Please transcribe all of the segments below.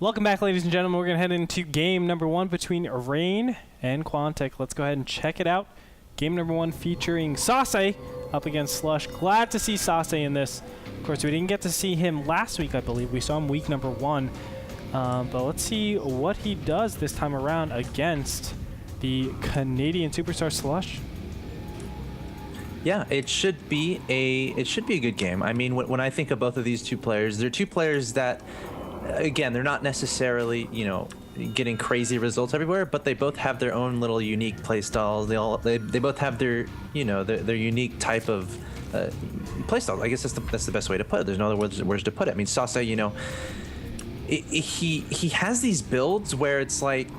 Welcome back, ladies and gentlemen. We're going to head into game number 1 between Rain and Quantic. Let's go ahead and check it out. Game number 1 featuring Sase up against Slush. Glad to see Sase in this. Of course, we didn't get to see him last week, I believe. We saw him week number 1. But let's see what he does this time around against the Canadian superstar Slush. Yeah, it should be a good game. I mean, when I think of both of these two players, they're two players that, again, they're not necessarily, you know, getting crazy results everywhere, but they both have their own little unique play styles. They both have their, you know, their unique type of play style. I guess that's the best way to put it. There's no other words to put it. I mean, Sase, you know, he has these builds where it's like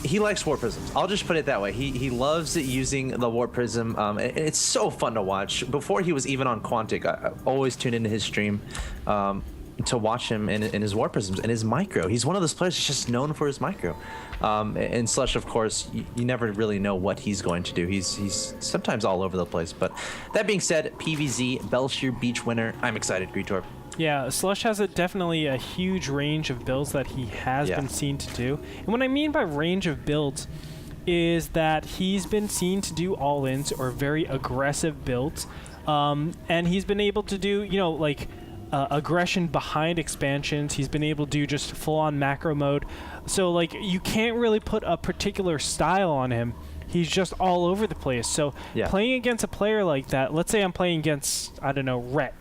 he likes Warp Prisms. I'll just put it that way. He loves using the Warp Prism. It's so fun to watch. Before he was even on Quantic, I always tune into his stream to watch him in his Warp Prisms and his micro. He's one of those players that's just known for his micro. And Slush, of course, you never really know what he's going to do. He's sometimes all over the place. But that being said, PVZ, Belshire Beach winner. I'm excited, Gretorp. Yeah, Slush has definitely a huge range of builds that he has been seen to do. And what I mean by range of builds is that he's been seen to do all-ins or very aggressive builds. And he's been able to do, you know, like aggression behind expansions. He's been able to do just full-on macro mode. So, like, you can't really put a particular style on him. He's just all over the place. So playing against a player like that, let's say I'm playing against, I don't know, Rhett.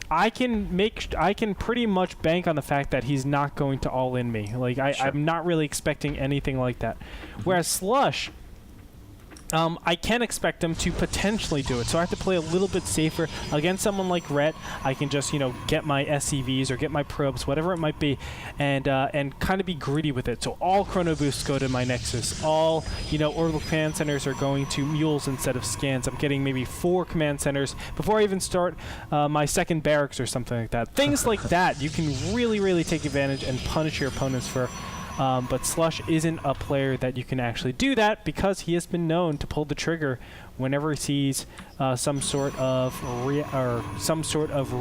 I can pretty much bank on the fact that he's not going to all in me. Like I'm not really expecting anything like that. Whereas Slush, I can expect him to potentially do it. So I have to play a little bit safer against someone like Rhett. I can just, you know, get my SCVs or get my probes, whatever it might be, and kind of be greedy with it. So all chrono boosts go to my Nexus. All, you know, orbital command centers are going to mules instead of scans. I'm getting maybe 4 command centers before I even start my second barracks or something like that. Things like that you can really take advantage and punish your opponents for. But Slush isn't a player that you can actually do that because he has been known to pull the trigger whenever he sees some sort of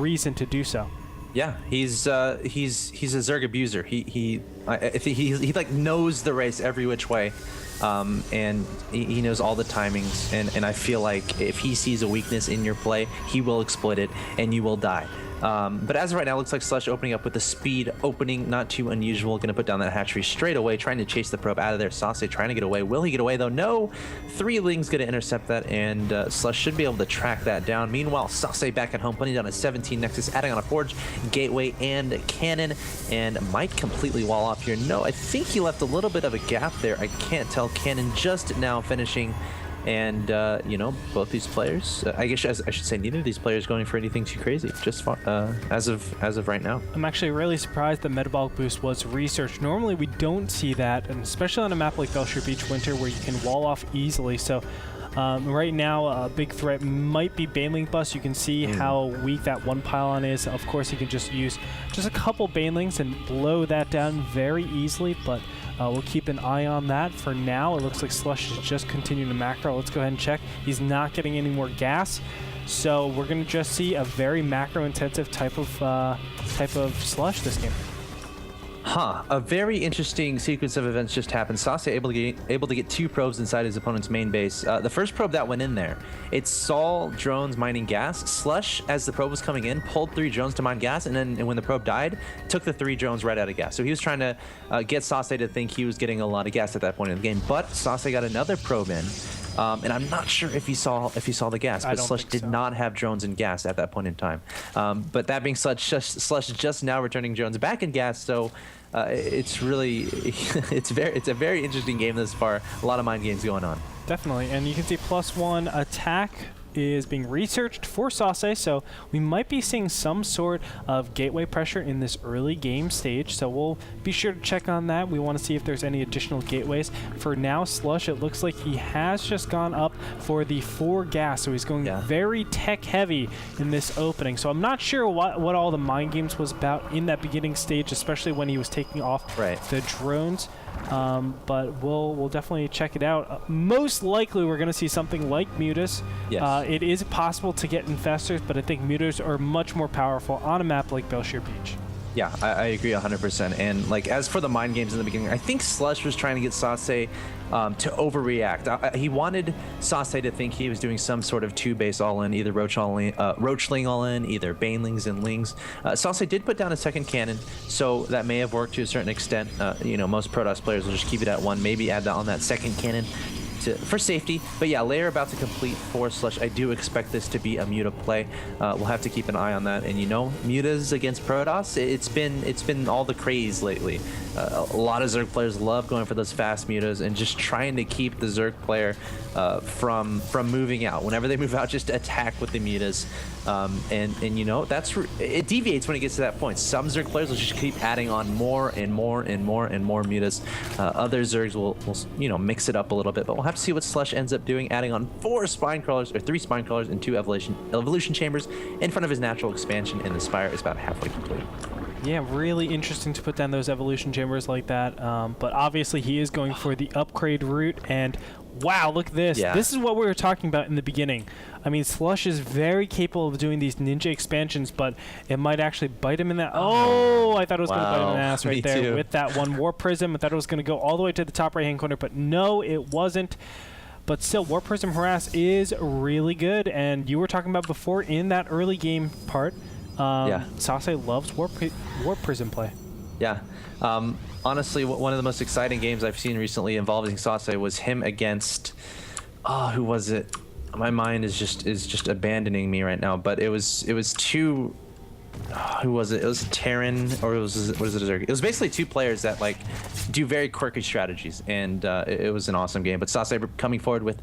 reason to do so. Yeah, he's a Zerg abuser. I think he like knows the race every which way, and he knows all the timings. And I feel like if he sees a weakness in your play, he will exploit it, and you will die. But as of right now, it looks like Slush opening up with the speed opening, not too unusual. Going to put down that hatchery straight away, trying to chase the probe out of there. Sase trying to get away. Will he get away, though? No. 3 Lings going to intercept that, and Slush should be able to track that down. Meanwhile, Sase back at home, putting down a 17 Nexus, adding on a Forge, Gateway, and Cannon, and might completely wall off here. No, I think he left a little bit of a gap there. I can't tell. Cannon just now finishing. And, you know, both these players, I guess I should say neither of these players going for anything too crazy, just as of right now. I'm actually really surprised the metabolic boost was researched. Normally we don't see that, and especially on a map like Belshire Beach Winter where you can wall off easily. So right now, a big threat might be Baneling Bus. You can see how weak that one pylon is. Of course, you can just use just a couple Banelings and blow that down very easily, but we'll keep an eye on that. For now, it looks like Slush is just continuing to macro. Let's go ahead and check. He's not getting any more gas, so we're going to just see a very macro-intensive type of Slush this game. A very interesting sequence of events just happened. Sase able to get 2 probes inside his opponent's main base. The first probe that went in there, it saw drones mining gas. Slush, as the probe was coming in, pulled 3 drones to mine gas, and when the probe died, took the 3 drones right out of gas. So he was trying to get Sase to think he was getting a lot of gas at that point in the game. But Sase got another probe in. And I'm not sure if he saw the gas, but Slush did not have drones and gas at that point in time. But that being said, Slush just now returning drones back in gas, so it's really it's a very interesting game thus far. A lot of mind games going on. Definitely, and you can see +1 attack is being researched for Sase, so we might be seeing some sort of gateway pressure in this early game stage, so we'll be sure to check on that. We want to see if there's any additional gateways. For now, Slush, it looks like he has just gone up for the 4 gas, so he's going very tech heavy in this opening. So I'm not sure what all the mind games was about in that beginning stage, especially when he was taking off the drones. But we'll definitely check it out. Most likely we're going to see something like Mutas. Yes. It is possible to get Infestors, but I think Mutas are much more powerful on a map like Belshire Beach. Yeah, I agree 100%. And like, as for the mind games in the beginning, I think Slush was trying to get Sase to overreact. He wanted Sase to think he was doing some sort of 2-base all-in, either Roachling all-in, either Banelings and Lings. Sase did put down a second cannon, so that may have worked to a certain extent. You know, most Protoss players will just keep it at 1, maybe add that on that second cannon for safety. But yeah, layer about to complete for Slush. I do expect this to be a Muta play. We'll have to keep an eye on that. And you know, Mutas against Protoss, it's been all the craze lately. A lot of Zerg players love going for those fast Mutas and just trying to keep the Zerg player from moving out. Whenever they move out, just attack with the Mutas. And you know, it deviates when it gets to that point. Some Zerg players will just keep adding on more and more and more and more Mutas. Other Zergs will you know, mix it up a little bit, but we'll have to see what Slush ends up doing, adding on 4 spine crawlers, or 3 spine crawlers and 2 evolution chambers in front of his natural expansion, and the Spire is about halfway complete. Yeah, really interesting to put down those evolution chambers like that. But obviously he is going for the upgrade route, and wow, look at this. Yeah. This is what we were talking about in the beginning. I mean, Slush is very capable of doing these ninja expansions, but it might actually bite him in that. Oh, I thought it was going to bite him in the ass right there too. With that one Warp Prism. I thought it was going to go all the way to the top right-hand corner, but no, it wasn't. But still, Warp Prism Harass is really good, and you were talking about before in that early game part, Sase loves Warp Prism play. Yeah. Honestly, one of the most exciting games I've seen recently involving Sase was him against, who was it? My mind is just abandoning me right now. But it was two. Who was it? It was Terran, or was it Zerg? It was basically 2 players that like do very quirky strategies, and it was an awesome game. But Sase coming forward with,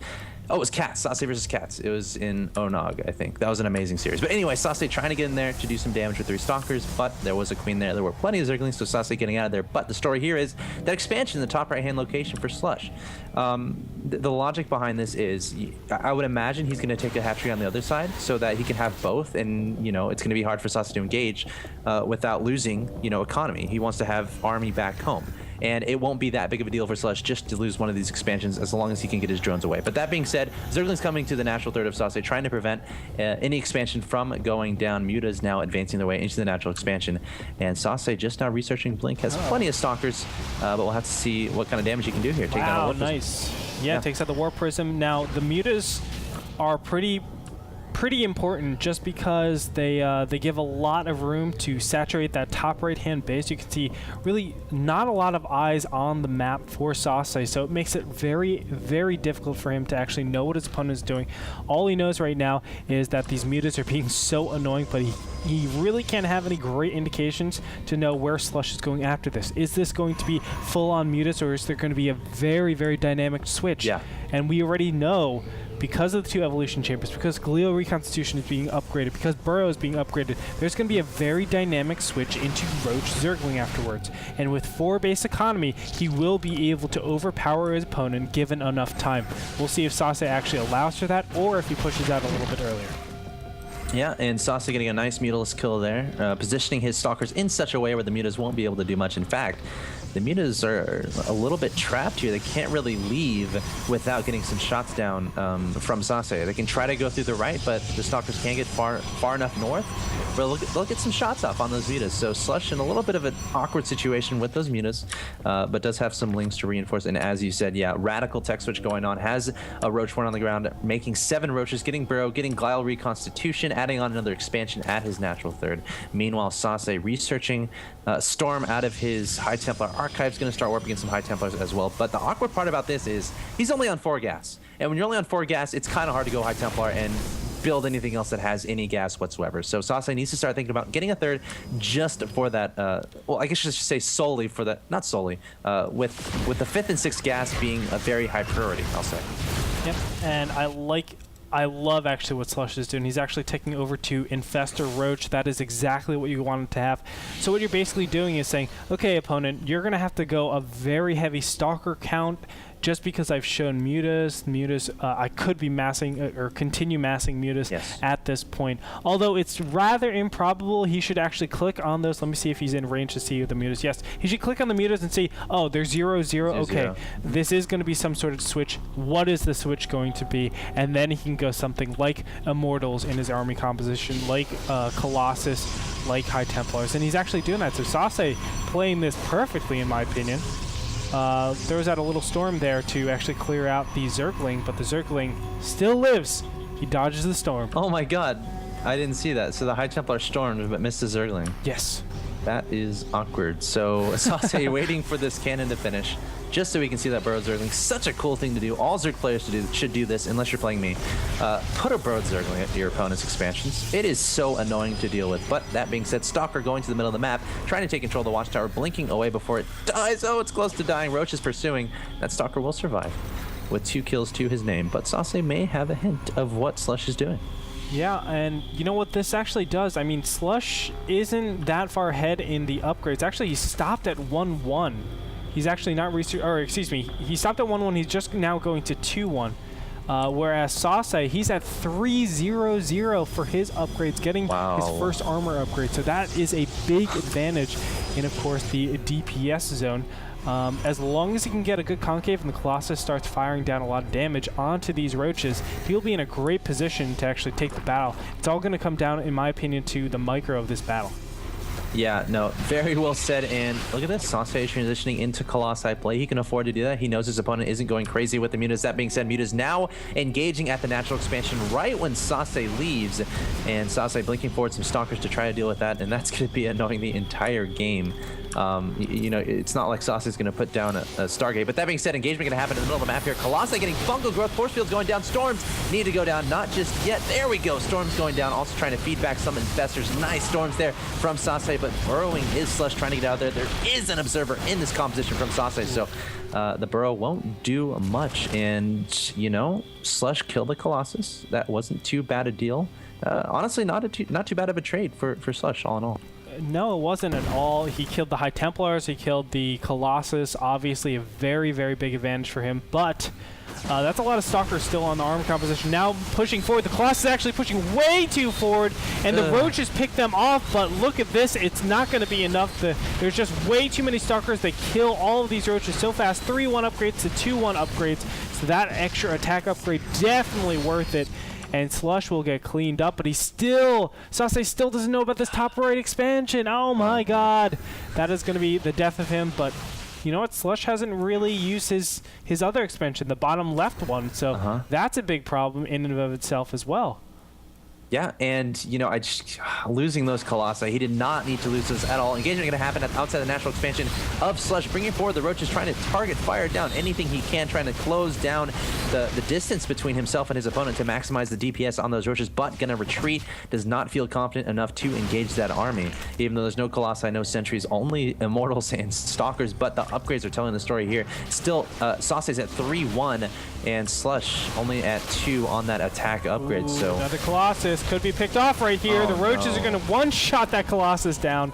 it was Cats. Sase versus Cats. It was in Onog, I think. That was an amazing series. But anyway, Sase trying to get in there to do some damage with 3 Stalkers, but there was a Queen there. There were plenty of Zerglings, so Sase getting out of there. But the story here is that expansion in the top right-hand location for Slush. The logic behind this is, I would imagine he's going to take a hatchery on the other side so that he can have both, and you know, it's going to be hard for Sase to engage without losing, you know, economy. He wants to have army back home. And it won't be that big of a deal for Slush just to lose one of these expansions as long as he can get his drones away. But that being said, Zergling's coming to the natural third of Sase, trying to prevent any expansion from going down. Muta's now advancing their way into the natural expansion. And Sase, just now researching Blink, has plenty of Stalkers, but we'll have to see what kind of damage he can do here. Take down a Warp Prism. Nice. Yeah, takes out the Warp Prism. Now, the Mutas are pretty important just because they give a lot of room to saturate that top right-hand base. You can see really not a lot of eyes on the map for Sase, so it makes it very, very difficult for him to actually know what his opponent is doing. All he knows right now is that these Mutas are being so annoying, but he really can't have any great indications to know where Slush is going after this. Is this going to be full-on Mutas, or is there going to be a very, very dynamic switch? Yeah. And we already know, because of the 2 evolution chambers, because Glial Reconstitution is being upgraded, because Burrow is being upgraded, there's going to be a very dynamic switch into Roach Zergling afterwards. And with 4 base economy, he will be able to overpower his opponent given enough time. We'll see if Sase actually allows for that, or if he pushes out a little bit earlier. Yeah, and Sase getting a nice Mutalist kill there, positioning his Stalkers in such a way where the Mutas won't be able to do much. In fact, the Mutas are a little bit trapped here. They can't really leave without getting some shots down from Sase. They can try to go through the right, but the Stalkers can't get far enough north. But they'll get some shots off on those Mutas. So Slush in a little bit of an awkward situation with those Mutas, but does have some links to reinforce. And as you said, yeah, radical tech switch going on. Has a Roach one on the ground, making 7 Roaches, getting Burrow, getting Glial Reconstitution, adding on another expansion at his natural third. Meanwhile, Sase researching Storm out of his High Templar Archive's going to start warping in some High Templars as well. But the awkward part about this is he's only on 4 gas. And when you're only on 4 gas, it's kind of hard to go High Templar and build anything else that has any gas whatsoever. So Sase needs to start thinking about getting a third just for that, well, I guess I should say solely for that, not solely, with the 5th and 6th gas being a very high priority, I'll say. Yep, and I love actually what Slush is doing. He's actually taking over to Infestor Roach. That is exactly what you wanted to have. So what you're basically doing is saying, okay, opponent, you're going to have to go a very heavy Stalker count. just because I've shown Mutas, I could be massing or continue massing Mutas at this point. Although it's rather improbable he should actually click on those. Let me see if he's in range to see the Mutas. Yes, he should click on the Mutas and see, oh, they're 0-0. Okay, this is going to be some sort of switch. What is the switch going to be? And then he can go something like Immortals in his army composition, like Colossus, like High Templars. And he's actually doing that. So Sase playing this perfectly, in my opinion. Throws out a little storm there to actually clear out the Zergling, but the Zergling still lives. He dodges the storm. Oh my god, I didn't see that. So the High Templar stormed but missed the Zergling. Yes. That is awkward. So Sase waiting for this cannon to finish just so we can see that Burrowed Zergling. Such a cool thing to do. All Zerg players should do this, unless you're playing me. Put a Burrowed Zergling at your opponent's expansions. It is so annoying to deal with. But that being said, Stalker going to the middle of the map, trying to take control of the Watchtower, blinking away before it dies. Oh, it's close to dying. Roach is pursuing. That Stalker will survive with 2 kills to his name. But Sase may have a hint of what Slush is doing. Yeah, and you know what this actually does? I mean, Slush isn't that far ahead in the upgrades. Actually, he stopped at 1-1. He's actually not he stopped at 1-1. He's just now going to 2-1. Whereas Sase, he's at 3-0-0 for his upgrades, getting his first armor upgrade. So that is a big advantage in, of course, the DPS zone. As long as he can get a good concave and the Colossus starts firing down a lot of damage onto these Roaches, he'll be in a great position to actually take the battle. It's all going to come down, in my opinion, to the micro of this battle. Yeah, no, very well said. And look at this, Sase transitioning into Colossi play. He can afford to do that. He knows his opponent isn't going crazy with the Mutas. That being said, Mutas now engaging at the natural expansion right when Sase leaves. And Sase blinking forward some Stalkers to try to deal with that. And that's going to be annoying the entire game. You know, it's not like Sase is going to put down a Stargate. But that being said, engagement going to happen in the middle of the map here. Colossi getting fungal growth. Force fields going down. Storms need to go down. Not just yet. There we go. Storms going down. Also trying to feed back some Infestors. Nice Storms there from Sase. But burrowing his Slush, trying to get out there. There is an Observer in this composition from Sase. So the burrow won't do much. And, you know, Slush killed the Colossus. That wasn't too bad a deal. Honestly, not too bad of a trade for Slush, all in all. No, it wasn't at all. He killed the High Templars. He killed the Colossus. Obviously, a very, very big advantage for him. But that's a lot of Stalkers still on the armor composition. Now pushing forward. The Colossus is actually pushing way too forward. And the Roaches pick them off. But look at this. It's not going to be enough. There's just way too many Stalkers. They kill all of these Roaches so fast. 3-1 upgrades to 2-1 upgrades. So that extra attack upgrade definitely worth it. And Slush will get cleaned up, but Sase still doesn't know about this top right expansion. Oh my god. That is going to be the death of him, but you know what? Slush hasn't really used his other expansion, the bottom left one, so that's a big problem in and of itself as well. Yeah, and, you know, losing those Colossi, he did not need to lose those at all. Engagement going to happen outside the natural expansion of Slush, bringing forward the Roaches, trying to target, fire down anything he can, trying to close down the distance between himself and his opponent to maximize the DPS on those Roaches, but going to retreat, does not feel confident enough to engage that army. Even though there's no Colossi, no Sentries, only Immortals and Stalkers, but the upgrades are telling the story here. Still, Sase's at 3-1, and Slush only at 2 on that attack upgrade. Ooh, so another Colossus could be picked off right here. The Roaches are going to one-shot that Colossus down,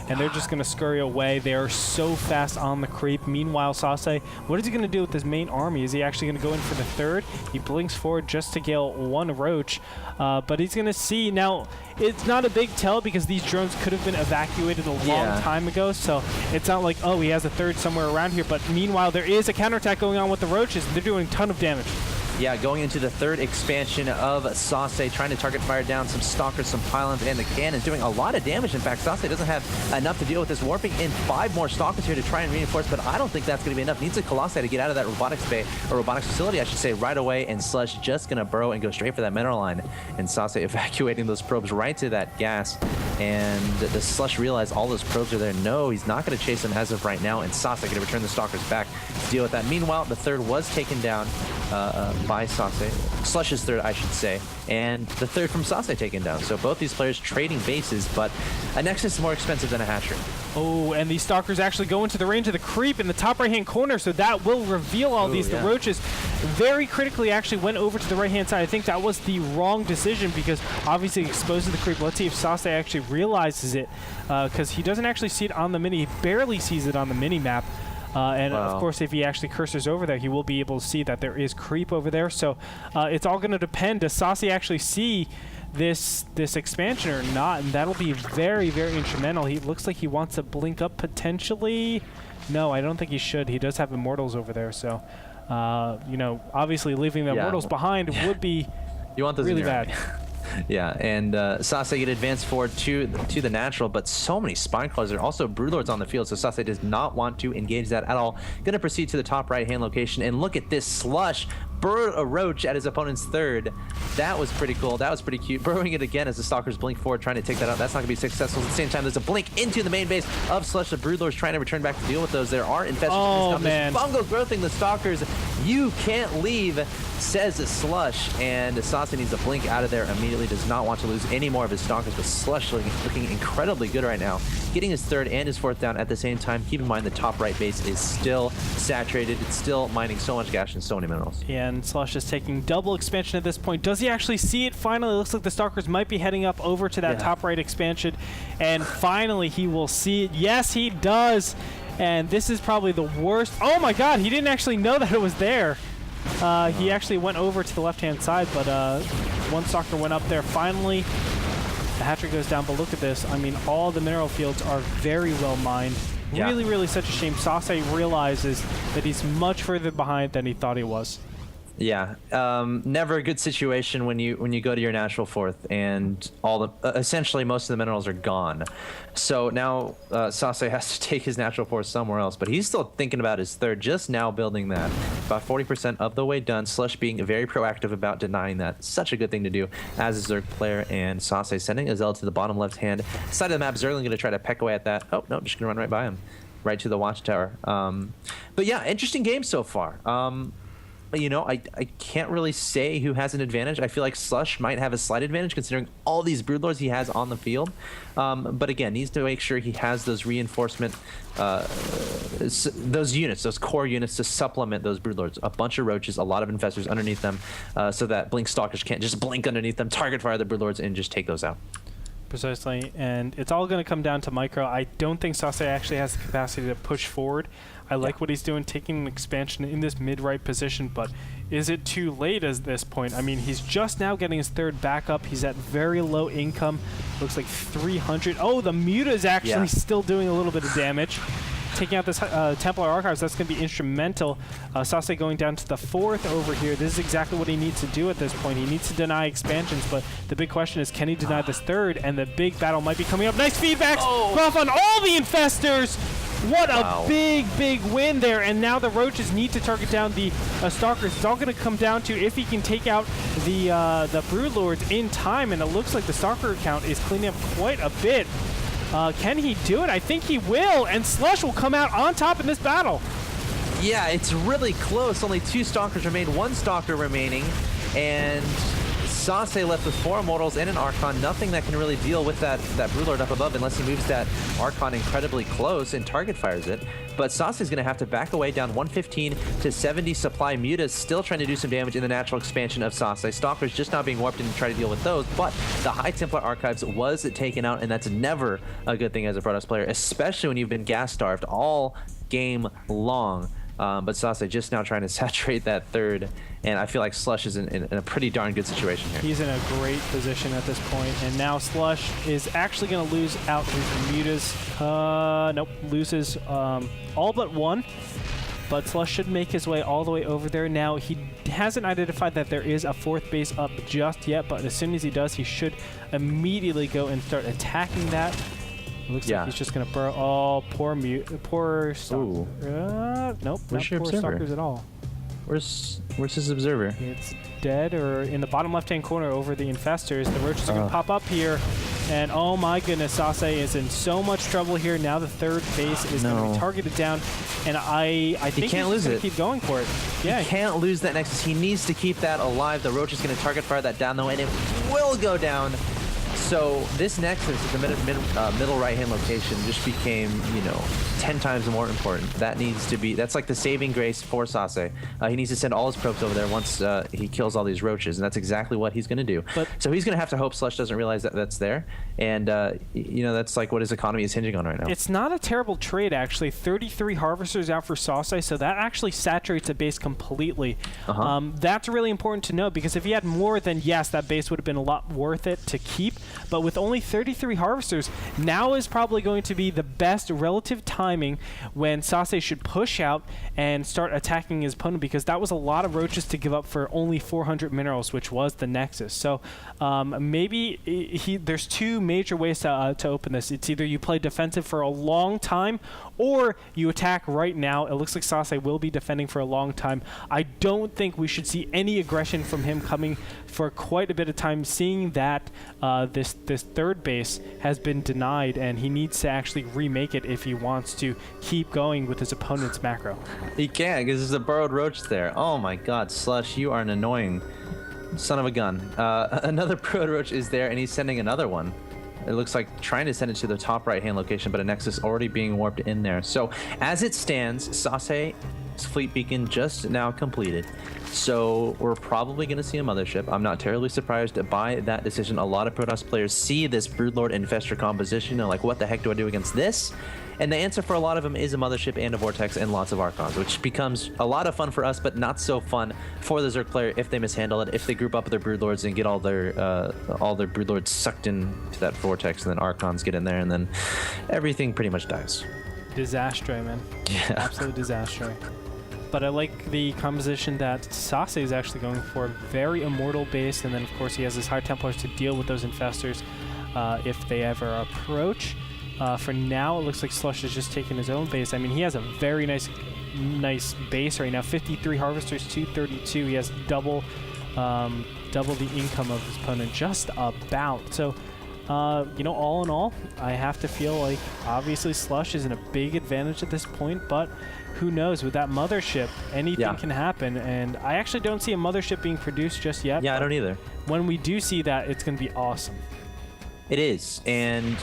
and they're just going to scurry away. They are so fast on the creep. Meanwhile, Sase, what is he going to do with his main army? Is he actually going to go in for the third? He blinks forward just to kill one Roach, but he's going to see. Now, it's not a big tell because these drones could have been evacuated a long time ago, so it's not like, oh, he has a third somewhere around here. But meanwhile, there is a counterattack going on with the Roaches. They're doing a ton of damage. Yeah, going into the third expansion of Sase, trying to target fire down some Stalkers, some Pylons, and the cannons, doing a lot of damage. In fact, Sase doesn't have enough to deal with this, warping in 5 more Stalkers here to try and reinforce, but I don't think that's going to be enough. Needs a Colossi to get out of that robotics bay, or robotics facility, I should say, right away, and Slush just going to burrow and go straight for that mineral line. And Sase evacuating those probes right to that gas, and the Slush realized all those probes are there. No, he's not going to chase them as of right now, and Sase going to return the Stalkers back to deal with that. Meanwhile, the third was taken down by Sase. Slush's third, I should say, and the third from Sase taken down. So both these players trading bases, but a Nexus is more expensive than a hatchery. Oh, and these Stalkers actually go into the range of the creep in the top right-hand corner, so that will reveal all these. The Roaches very critically actually went over to the right-hand side. I think that was the wrong decision because obviously exposed to the creep. Let's see if Sase actually realizes it because he doesn't actually see it on the mini. He barely sees it on the mini-map. And of course, if he actually cursors over there, he will be able to see that there is creep over there. So it's all going to depend. Does Saucy actually see this expansion or not? And that'll be very, very instrumental. He looks like he wants to blink up potentially. No, I don't think he should. He does have Immortals over there. So, you know, obviously leaving the Immortals behind would be you want those really bad. Yeah, and Sase get advanced forward to the natural, but so many Spine Crawlers. There are also Broodlords on the field, so Sase does not want to engage that at all. Going to proceed to the top right-hand location, and look at this Slush. Burrow a Roach at his opponent's third. That was pretty cool. That was pretty cute. Burrowing it again as the Stalkers blink forward, trying to take that out. That's not going to be successful. At the same time, there's a blink into the main base of Slush. The Broodlords trying to return back to deal with those. There are infestations. Oh, man. Fungal growthing the Stalkers. You can't leave, says Slush. And Sase needs to blink out of there immediately. Does not want to lose any more of his Stalkers, but Slush looking incredibly good right now. Getting his third and his fourth down at the same time. Keep in mind the top right base is still saturated. It's still mining so much gas and so many minerals. And Slush is taking double expansion at this point. Does he actually see it? Finally, it looks like the Stalkers might be heading up over to that top right expansion. And finally, he will see it. Yes, he does. And this is probably the worst. Oh my god, he didn't actually know that it was there. He actually went over to the left-hand side, but one Stalker went up there. Finally, the hatchery goes down, but look at this. I mean, all the mineral fields are very well mined. Yeah. Really, really such a shame. Sase realizes that he's much further behind than he thought he was. Yeah, never a good situation when you go to your natural fourth and all the essentially most of the minerals are gone. So now Sase has to take his natural fourth somewhere else, but he's still thinking about his third, just now building that. About 40% of the way done. Slush being very proactive about denying that. Such a good thing to do as a Zerg player, and Sase sending a Zell to the bottom left hand side of the map. Zergling going to try to peck away at that. Oh no, just going to run right by him, right to the watchtower. But yeah, interesting game so far. You know, I can't really say who has an advantage. I feel like Slush might have a slight advantage considering all these Broodlords he has on the field. But again, needs to make sure he has those reinforcement, those units, those core units to supplement those Broodlords. A bunch of Roaches, a lot of Infestors underneath them, so that Blink Stalkers can't just blink underneath them, target fire the Broodlords, and just take those out. Precisely, and it's all going to come down to micro. I don't think Sase actually has the capacity to push forward. I like what he's doing, taking an expansion in this mid-right position, but is it too late at this point? I mean, he's just now getting his third backup. He's at very low income. Looks like 300. Oh, the Muta is actually still doing a little bit of damage. Taking out this Templar Archives, that's going to be instrumental. Sase going down to the fourth over here. This is exactly what he needs to do at this point. He needs to deny expansions, but the big question is, can he deny this third? And the big battle might be coming up. Nice feedbacks off on all the Infestors. What a big, big win there. And now the Roaches need to target down the Stalkers. It's all going to come down to if he can take out the Broodlords in time. And it looks like the Stalker count is cleaning up quite a bit. Can he do it? I think he will. And Slush will come out on top in this battle. Yeah, it's really close. Only 2 Stalkers remain, 1 Stalker remaining. And Sase left with 4 Immortals and an Archon. Nothing that can really deal with that Broodlord up above unless he moves that Archon incredibly close and target fires it. But Sase is going to have to back away down 115 to 70 supply. Muta's still trying to do some damage in the natural expansion of Sase. Stalker's just now being warped in to try to deal with those, but the High Templar Archives was taken out, and that's never a good thing as a Protoss player, especially when you've been gas-starved all game long. But Sase just now trying to saturate that third, and I feel like Slush is in a pretty darn good situation here. He's in a great position at this point, and now Slush is actually going to lose out his Mutas. Nope, loses all but 1, but Slush should make his way all the way over there. Now, he hasn't identified that there is a 4th base up just yet, but as soon as he does, he should immediately go and start attacking that. Looks like he's just going to burrow. Oh, poor Stalker. Nope, not poor Stalkers at all. Where's his observer? It's dead, or in the bottom left-hand corner over the Infestors. The Roaches are going to pop up here, and oh my goodness, Sase is in so much trouble here. Now the 3rd base is going to be targeted down, and I think he's going to keep going for it. Yeah, he can't lose that Nexus. He needs to keep that alive. The Roach is going to target fire that down, though, and it will go down. So this Nexus at the middle right-hand location just became, 10 times more important. That needs to be, that's like the saving grace for Sase. He needs to send all his probes over there once he kills all these roaches, and that's exactly what he's going to do. So he's going to have to hope Slush doesn't realize that that's there, and that's like what his economy is hinging on right now. It's not a terrible trade, actually. 33 Harvesters out for Sase, so that actually saturates the base completely. That's really important to know, because if he had more, then yes, that base would have been a lot worth it to keep. But with only 33 Harvesters, now is probably going to be the best relative timing when Sase should push out and start attacking his opponent, because that was a lot of roaches to give up for only 400 minerals, which was the Nexus. So maybe there's two major ways to open this. It's either you play defensive for a long time, or you attack right now. It looks like Sase will be defending for a long time. I don't think we should see any aggression from him coming for quite a bit of time, seeing that this third base has been denied, and he needs to actually remake it if he wants to keep going with his opponent's macro. He can't, because there's a burrowed roach there. Oh my god, Slush, you are an annoying son of a gun. Another burrowed roach is there, and he's sending another one. It looks like trying to send it to the top right-hand location, but a Nexus already being warped in there. So as it stands, Sase's fleet beacon just now completed. So we're probably going to see a mothership. I'm not terribly surprised by that decision. A lot of Protoss players see this Broodlord Infestor composition and like, what the heck do I do against this? And the answer for a lot of them is a mothership and a vortex and lots of Archons, which becomes a lot of fun for us, but not so fun for the Zerg player if they mishandle it, if they group up with their Broodlords and get all their Broodlords sucked into that vortex, and then Archons get in there, and then everything pretty much dies. Disaster, man. Yeah. Absolute disaster. But I like the composition that Sase is actually going for. Very immortal base, and then of course he has his High Templars to deal with those infestors if they ever approach. For now, it looks like Slush is just taking his own base. I mean, he has a very nice base right now. 53 Harvesters, 232. He has double the income of his opponent, just about. So, all in all, I have to feel like obviously Slush is in a big advantage at this point, but who knows? With that mothership, anything can happen, and I actually don't see a mothership being produced just yet. Yeah, I don't either. When we do see that, it's going to be awesome. It is, and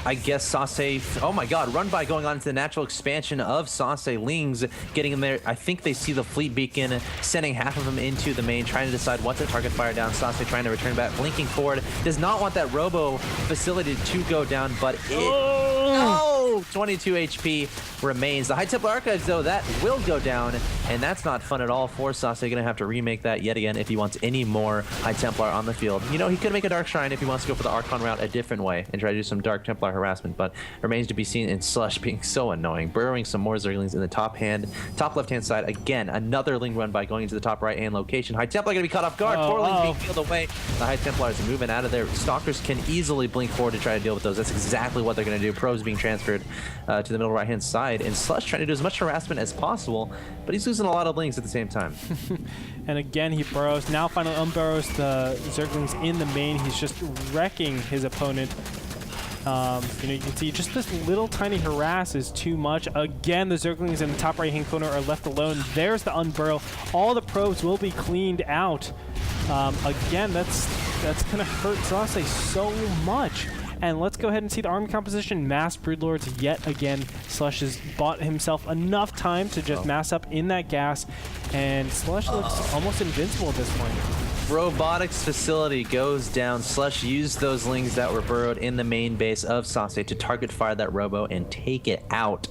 I guess Sase, oh my god, run by going on to the natural expansion of Sase. Lings getting in there. I think they see the fleet beacon, sending half of them into the main, trying to decide what to target fire down. Sase trying to return back, blinking forward. Does not want that robo facility to go down, but no! 22 HP remains. The High Templar Archives, though, that will go down, and that's not fun at all for Sase. Gonna have to remake that yet again if he wants any more High Templar on the field. He could make a Dark Shrine if he wants to go for the Archon route a different way and try to do some Dark Templar harassment, but remains to be seen in Slush being so annoying. Burrowing some more Zerglings in the top left-hand side. Again, another Ling run by going into the top right-hand location. High Templar gonna be caught off guard. Four Lings being peeled away. The High Templars are moving out of there. Stalkers can easily blink forward to try to deal with those. That's exactly what they're gonna do. Probes being transferred to the middle right-hand side, and Slush trying to do as much harassment as possible, but he's losing a lot of Lings at the same time. And again, he burrows. Now finally unburrows the Zerglings in the main. He's just wrecking his opponent. You can see just this little tiny harass is too much. Again, the Zerglings in the top right-hand corner are left alone. There's the unburrow. All the probes will be cleaned out. Again, that's going to hurt Sase so much. And let's go ahead and see the army composition. Mass Broodlords yet again. Slush has bought himself enough time to just mass up in that gas, and Slush looks almost invincible at this point. Robotics facility goes down. Slush used those Lings that were burrowed in the main base of Sase to target fire that robo and take it out.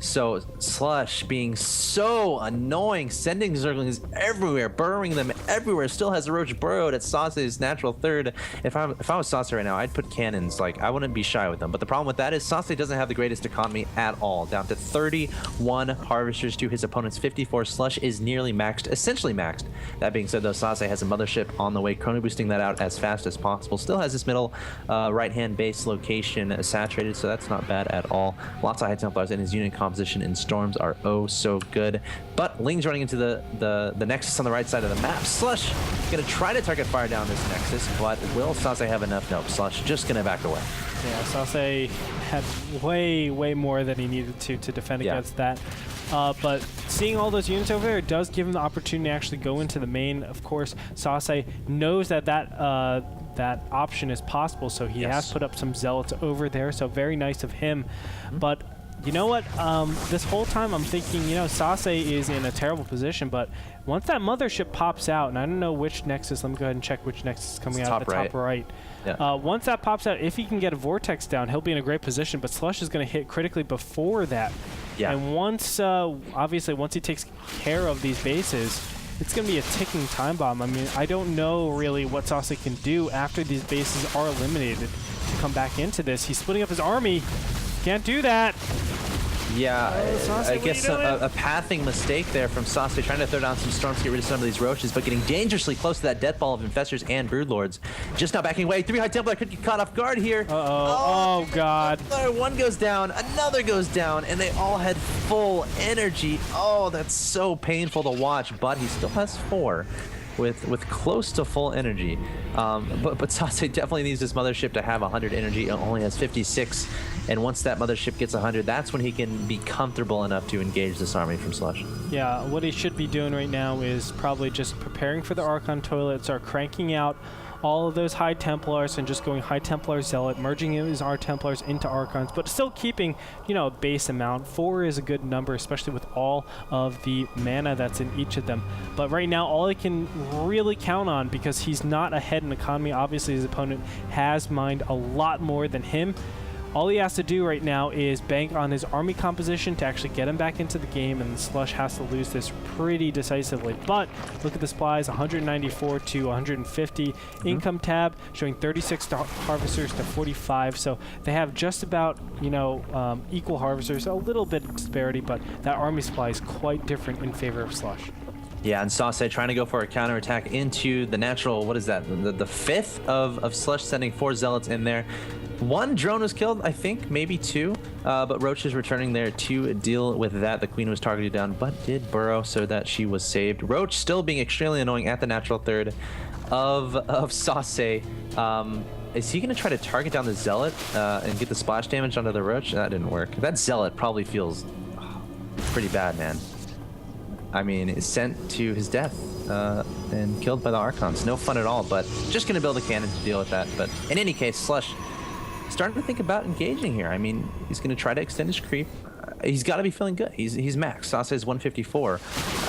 So Slush being so annoying, sending Zerglings everywhere, burrowing them everywhere, still has a roach burrowed at Sase's natural third. If I was Sase right now, I'd put cannons. Like, I wouldn't be shy with them. But the problem with that is Sase doesn't have the greatest economy at all. Down to 31 Harvesters to his opponent's 54. Slush is nearly maxed, essentially maxed. That being said, though, Sase has a mothership on the way, chrono boosting that out as fast as possible. Still has this middle right-hand base location saturated, so that's not bad at all. Lots of High Templars in his unit composition in Storms are oh so good. But Ling's running into the Nexus on the right side of the map. Slush gonna try to target fire down this Nexus, but will Sase have enough? Nope. Slush just gonna back away. Yeah, Sase had way more than he needed to defend against that. But seeing all those units over there, it does give him the opportunity to actually go into the main. Of course, Sase knows that that option is possible, so he has put up some zealots over there, so very nice of him. But you know what? This whole time I'm thinking, you know, Sase is in a terrible position, but once that mothership pops out, and I don't know which Nexus, let me go ahead and check which Nexus is coming out at the top right. Yeah. Once that pops out, if he can get a Vortex down, he'll be in a great position, but Slush is going to hit critically before that. Yeah. And once, obviously, once he takes care of these bases, it's going to be a ticking time bomb. I mean, I don't know really what Sase can do after these bases are eliminated to come back into this. He's splitting up his army. Can't do that. Yeah, I guess a pathing mistake there from Sase, trying to throw down some storms to get rid of some of these roaches, but getting dangerously close to that death ball of infestors and broodlords. Just now backing away. 3 High Templar could get caught off guard here. Oh God. One goes down, another goes down, and they all had full energy. Oh, that's so painful to watch, but he still has 4. With close to full energy. But Sase definitely needs this mothership to have 100 energy. It only has 56. And once that mothership gets 100, that's when he can be comfortable enough to engage this army from Slush. Yeah, what he should be doing right now is probably just preparing for the Archon Toilet, start cranking out all of those High Templars and just going High Templar Zealot, merging his Templars into Archons, but still keeping, you know, a base amount. 4 is a good number, especially with all of the mana that's in each of them. But right now, all he can really count on, because he's not ahead in economy, obviously his opponent has mined a lot more than him. All he has to do right now is bank on his army composition to actually get him back into the game, and Slush has to lose this pretty decisively. But look at the supplies, 194 to 150. Income tab showing 36 harvesters to 45, so they have just about, you know, equal harvesters, a little bit of disparity, but that army supply is quite different in favor of Slush. Yeah, and Sase trying to go for a counterattack into the natural, what is that, the 5th of Slush, sending 4 Zealots in there. 1 drone was killed, I think, maybe 2, but Roach is returning there to deal with that. The Queen was targeted down, but did burrow so that she was saved. Roach still being extremely annoying at the natural 3rd of Sase. Is he going to try to target down the Zealot and get the splash damage onto the Roach? That didn't work. That Zealot probably feels pretty bad, man. I mean, is sent to his death and killed by the Archons. No fun at all, but just going to build a cannon to deal with that. But in any case, Slush starting to think about engaging here. I mean, he's going to try to extend his creep. He's got to be feeling good. He's max. Sase is 154.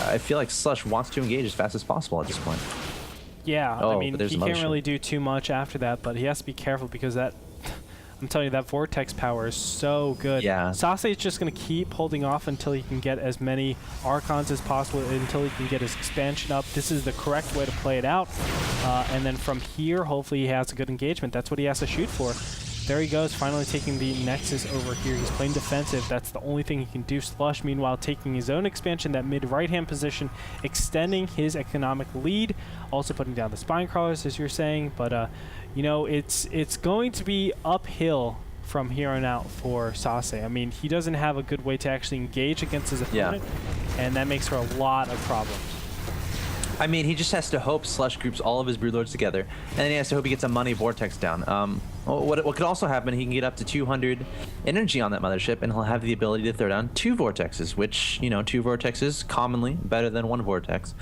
I feel like Slush wants to engage as fast as possible at this point. Yeah, I mean, he can't really do too much after that, but he has to be careful because that... I'm telling you, that Vortex power is so good. Yeah. Sase is just going to keep holding off until he can get as many Archons as possible, until he can get his expansion up. This is the correct way to play it out. And then from here, hopefully he has a good engagement. That's what he has to shoot for. There he goes, finally taking the Nexus over here. He's playing defensive. That's the only thing he can do. Slush, meanwhile, taking his own expansion, that mid-right-hand position, extending his economic lead. Also putting down the Spine Crawlers, as you're saying. But, you know, it's going to be uphill from here on out for Sase. I mean, he doesn't have a good way to actually engage against his opponent, and that makes for a lot of problems. I mean, he just has to hope Slush groups all of his Broodlords together, and then he has to hope he gets a money Vortex down. What could also happen, he can get up to 200 energy on that mothership, and he'll have the ability to throw down 2 Vortexes, which, you know, 2 Vortexes, commonly better than 1 Vortex.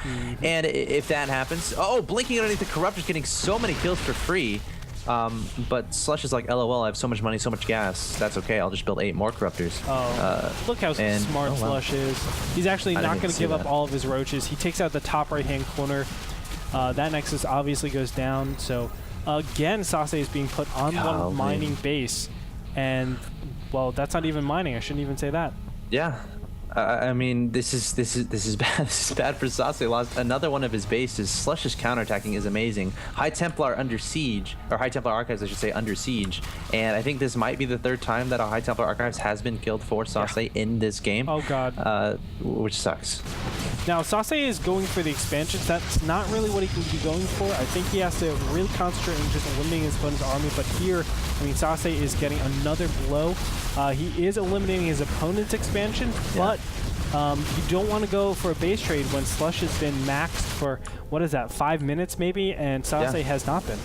And if that happens... Oh, blinking underneath the Corruptor's getting so many kills for free. But Slush is like, LOL, I have so much money, so much gas. That's okay, I'll just build 8 more Corruptors. Look how smart Slush is. He's actually not going to give up all of his Roaches. He takes out the top right-hand corner. That Nexus obviously goes down, so again, Sase is being put on one mining base. And, well, that's not even mining. I shouldn't even say that. Yeah. I mean, this is bad. This is bad for Sase. Lost another one of his bases. Slush's counterattacking is amazing. High Templar under siege, or High Templar Archives, I should say, under siege. And I think this might be the 3rd time that a High Templar Archives has been killed for Sase in this game. Oh God. Which sucks. Now, Sase is going for the expansions. That's not really what he can be going for. I think he has to really concentrate on just eliminating his opponent's army. But here, I mean, Sase is getting another blow. He is eliminating his opponent's expansion, but you don't want to go for a base trade when Slush has been maxed for, what is that, 5 minutes maybe, and Sase has not been.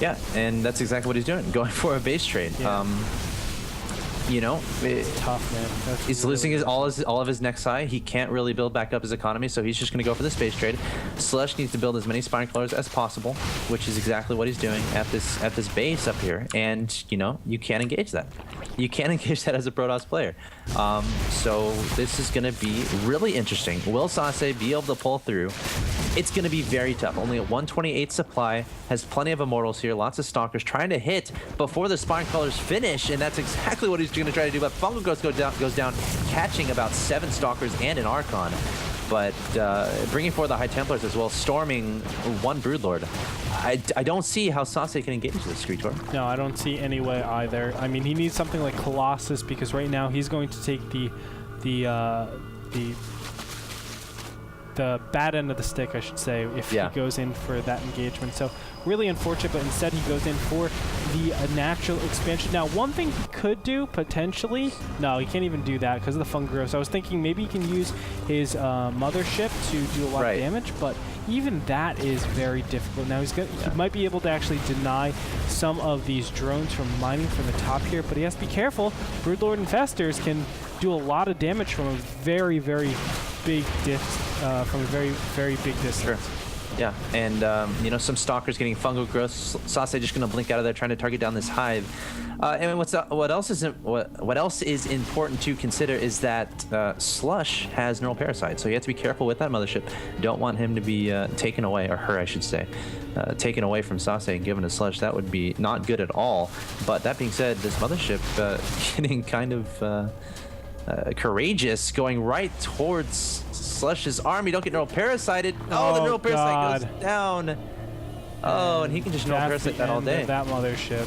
Yeah, and that's exactly what he's doing, going for a base trade. you know, Tough, man. That's he's really losing all of his next high. He can't really build back up his economy, so he's just going to go for the space trade. Slush needs to build as many spine crawlers as possible, which is exactly what he's doing at this base up here. And you know, you can't engage that. You can't engage that as a Protoss player. So this is going to be really interesting. Will Sase be able to pull through? It's going to be very tough. Only a 128 supply, has plenty of immortals here, lots of stalkers trying to hit before the spine crawlers finish, and that's exactly what he's going to try to do. But Fungal Growth goes down, catching about 7 stalkers and an Archon. But bringing forward the High Templars as well, storming 1 Broodlord. I don't see how Sase can engage this Gretorp. No, I don't see any way either. I mean, he needs something like Colossus, because right now he's going to take the bad end of the stick, I should say, if he goes in for that engagement. So really unfortunate, but instead he goes in for the natural expansion. Now, one thing he could do, potentially, no, he can't even do that because of the Fungal. So I was thinking maybe he can use his mothership to do a lot of damage, but even that is very difficult. Now he might be able to actually deny some of these drones from mining from the top here, but he has to be careful. Broodlord Infestors can do a lot of damage from a very, very big from a very, very big distance. Sure. Yeah, and you know, some stalkers getting fungal growth. Sase just going to blink out of there, trying to target down this hive. And what else is important to consider is that Slush has neural parasite, so you have to be careful with that mothership. Don't want him to be taken away, or her, I should say, taken away from Sase and given to Slush. That would be not good at all. But that being said, this mothership getting kind of courageous, going right towards Slush's army. Don't get neural parasited. Oh, the neural parasite goes down. Oh, and he can just neural parasite that all day. That mothership.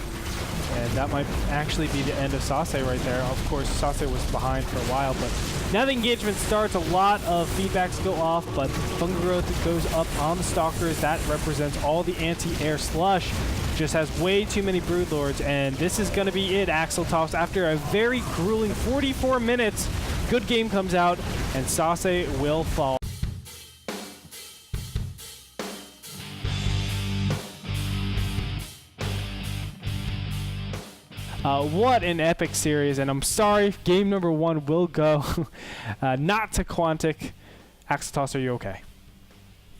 And that might actually be the end of Sase right there. Of course, Sase was behind for a while, but now the engagement starts. A lot of feedbacks go off, but Fungal Growth goes up on the Stalkers. That represents all the anti-air. Slush just has way too many Broodlords, and this is going to be it. Axeltoss, after a very grueling 44 minutes, good game comes out, and Sase will fall. What an epic series, and I'm sorry, game number 1 will go not to Quantic. Axeltoss, are you okay?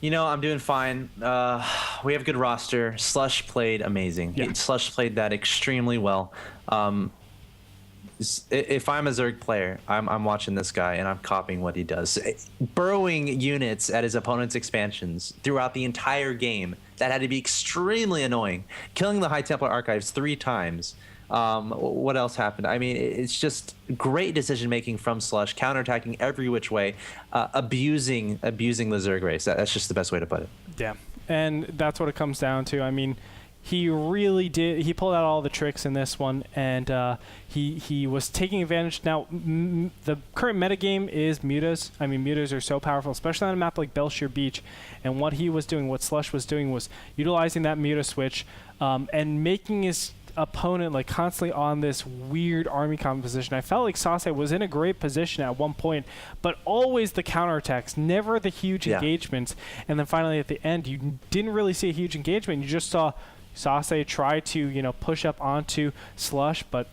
You know, I'm doing fine. We have a good roster. Slush played amazing. Yeah. Slush played that extremely well. If I'm a Zerg player, I'm watching this guy and I'm copying what he does. Burrowing units at his opponent's expansions throughout the entire game. That had to be extremely annoying. Killing the High Templar Archives 3 times. What else happened? I mean, it's just great decision making from Slush, counterattacking every which way, abusing the Zerg race. That's just the best way to put it. Yeah, and that's what it comes down to. I mean, he really did. He pulled out all the tricks in this one, and he was taking advantage. Now, the current metagame is mutas. I mean, mutas are so powerful, especially on a map like Belshire Beach. And what he was doing, what Slush was doing, was utilizing that muta switch and making his opponent like constantly on this weird army composition. I felt like Sase was in a great position at one point, but always the counterattacks, never the huge engagements. And then finally at the end, you didn't really see a huge engagement. You just saw Sase try to, you know, push up onto Slush, but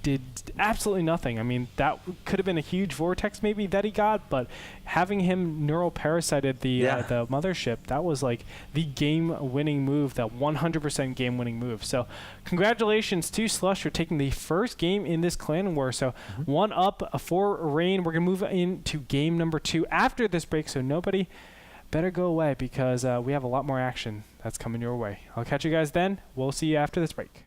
did absolutely nothing. I mean, that could have been a huge vortex maybe that he got, but having him neural parasited the mothership, that was like the game-winning move, that 100% game-winning move. So congratulations to Slush for taking the first game in this clan war. So 1 up for Rain. We're going to move into game number 2 after this break, so nobody better go away because we have a lot more action that's coming your way. I'll catch you guys then. We'll see you after this break.